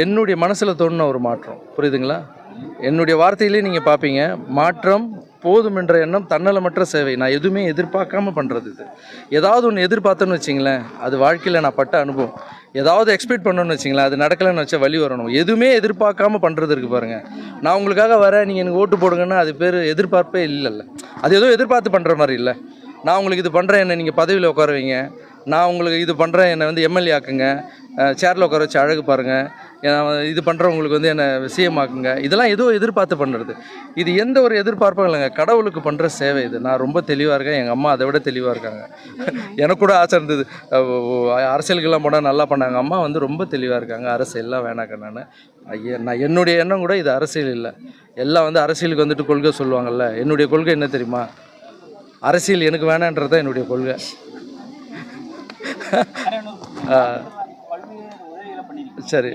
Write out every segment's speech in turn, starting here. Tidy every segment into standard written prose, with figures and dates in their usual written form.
என்னுடைய மனசில் தோணுன ஒரு மாற்றம். புரியுதுங்களா? என்னுடைய வார்த்தையிலே நீங்கள் பார்ப்பீங்க, மாற்றம் போதும் என்ற எண்ணம், தன்னலமற்ற சேவை. நான் எதுவுமே எதிர்பார்க்காம பண்ணுறது இது. ஏதாவது ஒன்று எதிர்பார்த்தேன்னு வச்சிங்களேன், அது வாழ்க்கையில் நான் பட்ட அனுபவம். ஏதாவது எக்ஸ்பெக்ட் பண்ணணும்னு வச்சிங்களேன், அது நடக்கலைன்னு வச்சா வழி வரணும். எதுவுமே எதிர்பார்க்காம பண்ணுறது இருக்குது பாருங்கள். நான் உங்களுக்காக வரேன், நீங்கள் எனக்கு ஓட்டு போடுங்கன்னா அது பேர் எதிர்பார்ப்பே இல்லைல்ல. அது ஏதோ எதிர்பார்த்து பண்ணுற மாதிரி இல்லை. நான் உங்களுக்கு இது பண்ணுறேன், என்னை நீங்கள் பதவியில் உட்கார வைங்க, நான் உங்களுக்கு இது பண்ணுறேன், என்னை வந்து எம்எல்ஏ ஆக்குங்க, சேரில் உட்கார வச்சு அழகு பாருங்கள், இது பண்ணுறவங்களுக்கு வந்து என்னை சிஎம் ஆக்குங்க. இதெல்லாம் ஏதோ எதிர்பார்த்து பண்ணுறது. இது எந்த ஒரு எதிர்பார்ப்பும் இல்லைங்க, கடவுளுக்கு பண்ணுற சேவை இது. நான் ரொம்ப தெளிவாக இருக்கேன், எங்கள் அம்மா அதை விட தெளிவாக இருக்காங்க. எனக்கு கூட ஆசை இருந்தது, அரசியலுக்கெல்லாம் போனால் நல்லா பண்ணாங்க. அம்மா வந்து ரொம்ப தெளிவாக இருக்காங்க, அரசியல்லாம் வேணாக்க. நான் என்னுடைய எண்ணம் கூட இது அரசியல் இல்லை. எல்லாம் வந்து அரசியலுக்கு வந்துட்டு கொள்கை சொல்லுவாங்கள்ல, என்னுடைய கொள்கை என்ன தெரியுமா? அரசியல் எனக்கு வேணான்றது தான் என்னுடைய கொள்கை. சரி.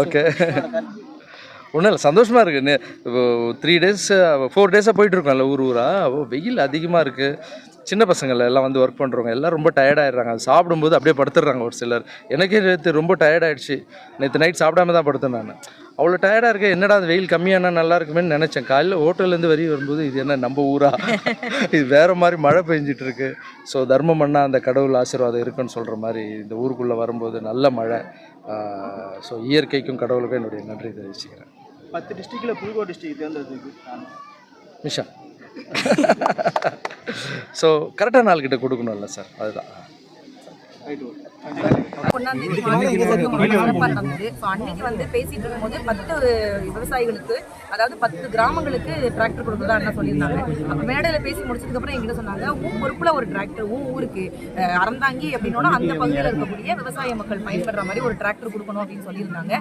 ஓகே, ஒன்றும் இல்லை, சந்தோஷமாக இருக்குது. 3 days 4 days போயிட்டுருக்கோம்ல ஊர் ஊராக. வெயில் அதிகமாக இருக்குது. சின்ன பசங்கள் எல்லாம் வந்து ஒர்க் பண்ணுறவங்க எல்லாம் ரொம்ப டயர்டாகிடுறாங்க. அது சாப்பிடும்போது அப்படியே படுத்துடுறாங்க ஒரு சிலர். எனக்கே நேற்று ரொம்ப டயர்டாகிடுச்சு. நேற்று நைட் சாப்பிடாம தான் படுத்தேன் நான். அவ்வளோ டயர்டாக இருக்கேன். என்னடா அது வெயில் கம்மியானா நல்லா இருக்குமேன்னு நினச்சேன். காலையில் ஹோட்டல்லேருந்து வெளியே வரும்போது இது என்ன நம்ம ஊரா, இது வேறு மாதிரி மழை பெஞ்சிட்டு இருக்கு. ஸோ தர்மம் பண்ணால் அந்த கடவுள் ஆசீர்வாதம் இருக்குன்னு சொல்கிற மாதிரி இந்த ஊருக்குள்ளே வரும்போது நல்ல மழை. ஸோ இயற்கைக்கும் கடவுளுக்கும் என்னுடைய நன்றி தெரிவிச்சுக்கிறேன். 10 டிஸ்ட்ரிக்டில் புதுக்கோட்டை டிஸ்ட்ரிக்ட் தேர்ந்தெடுத்துருக்கு நிஷா. ஸோ கரெக்டான நாள்கிட்ட கொடுக்கணும்ல சார், அதுதான். நடந்தது. அன்னைக்கு வந்து பேசிட்டு இருக்கும்போது 10 விவசாயிகளுக்கு, அதாவது 10 கிராமங்களுக்கு டிராக்டர் கொடுக்குறதா அண்ணா சொல்லியிருந்தாங்க. அப்போ மேடையில பேசி முடிச்சதுக்கு அப்புறம் எங்கிட்ட சொன்னாங்க, பொறுப்புல ஒரு டிராக்டர் ஊருக்கு அறந்தாங்கி அப்படின்னா அந்த பகுதியில் இருக்கக்கூடிய விவசாய மக்கள் பயன்படுற மாதிரி ஒரு டிராக்டர் கொடுக்கணும் அப்படின்னு சொல்லியிருந்தாங்க.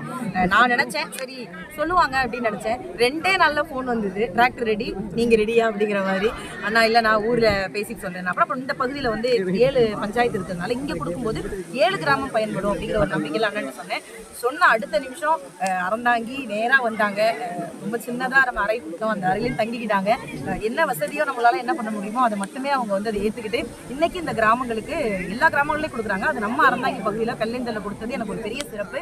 நான் நினைச்சேன் சரி சொல்லுவாங்க அப்படின்னு நினைச்சேன். 2 நாள்ல போன் வந்தது, டிராக்டர் ரெடி, நீங்க ரெடியா அப்படிங்கிற மாதிரி. அண்ணா இல்ல நான் ஊர்ல பேசிட்டு சொன்னேன். அப்புறம் இந்த பகுதியில வந்து 7 பஞ்சாயத்து இருக்கிறதுனால இங்க கொடுக்கும்போது 7 கிராமம் பயன்படும் அப்படிங்கிற ஒரு நம்பிக்கையில் அண்ணன் சொன்னேன். சொன்ன அடுத்த நிமிஷம் அறந்தாங்கி நேரா வந்தாங்க. ரொம்ப சின்னதா நம்ம அறை கொடுத்தோம், அந்த அறையிலையும் தங்கிக்கிட்டாங்க. என்ன வசதியோ நம்மளால என்ன பண்ண முடியுமோ அதை மட்டுமே அவங்க வந்து அதை ஏத்துக்கிட்டு இன்னைக்கு இந்த கிராமங்களுக்கு எல்லா கிராமங்களையும் கொடுக்குறாங்க. அது நம்ம அறந்தாங்கி பகுதியில் கல்லேந்தல்ல கொடுத்தது எனக்கு ஒரு பெரிய சிறப்பு.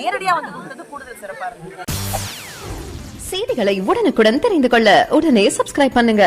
நேரடியா வந்து கொடுத்தது கூடுதல் சிறப்பா இருந்தது. செய்திகளை உடனுக்குடன் தெரிந்து கொள்ள உடனே சப்ஸ்கிரைப் பண்ணுங்க.